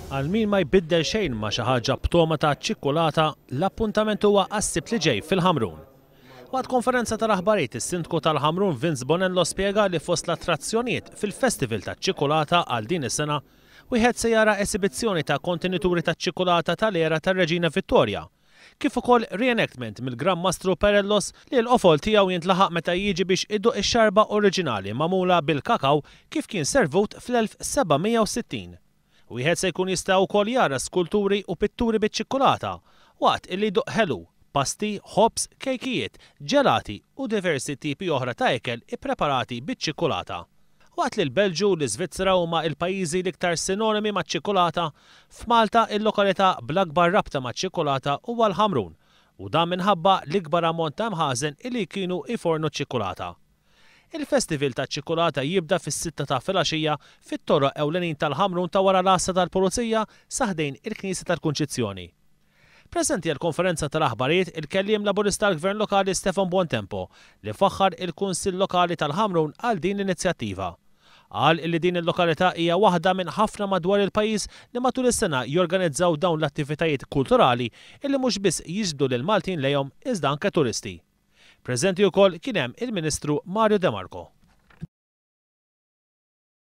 Għal min ma jbiddel xejn ma xi ħaġa b'toma ta' ċikkulata, l-appuntament huwa għas-Sibt li ġej fil-Ħamrun. Waqt konferenza tal-aħbarijiet is-Sindku tal-Ħamrun Vince Bonello spjega li fost l-attrazzjonijiet fil-Festival taċ-Ċikkulata għal din is-sena wieħed se jara esibizzjoni ta' kontenituri taċ-ċikkulata tal-era tar-Reġina Vittorja, kif ukoll reenactment mill-Gran Mastru Perellos li l-qofol tiegħu jintlaħaq meta jiġi biex iduq ix-xarba oriġinali magħmula bil-kakaw kif kien servut fl-1760. Wieħed se jkun jista' wkoll jara skulturi u pitturi biċ-ċikkulata waqt illi jduq ħelu, pasti, ħobs, kejkijiet, ġelati u diversi tipi oħra ta' ikel ippreparati biċ-ċikkulata. Waqt li l-Belġu u l-Iżvizzera huma l-pajjiżi l-iktar sinonimi maċ-ċikkulata, f'Malta il-lokalità bl-akbar rabta maċ-ċikkulata huwa l-Ħamrun u dan minħabba l-ikbar ammont ta' mħażen illi kienu jfornu ċikkulata. Il-Festival taċ-ċikkulata jibda fis-6 ta' filgħaxija fit-toroq ewlenin tal-Ħamrun ta' wara l-Asta tal-Pulizija saħdejn il-Knisja tal-Kunċizzjoni. Preżenti għall-konferenza tal-aħbarijiet il-kelliem laburista tal-Gvern Lokali Stefan Bontempo li faħħar il-Kunsill Lokali tal-Ħamrun għal din l-inizjattiva. Qal li din il-lokalità hija waħda minn ħafna madwar il-pajjiż li matul is-sena jorganizzaw dawn l-attivitajiet kulturali illi mhux biss jiġbdu lil Maltin lejhom iżda anke turisti. Preżenti wkoll kien hemm il-Ministru Mario De Marco.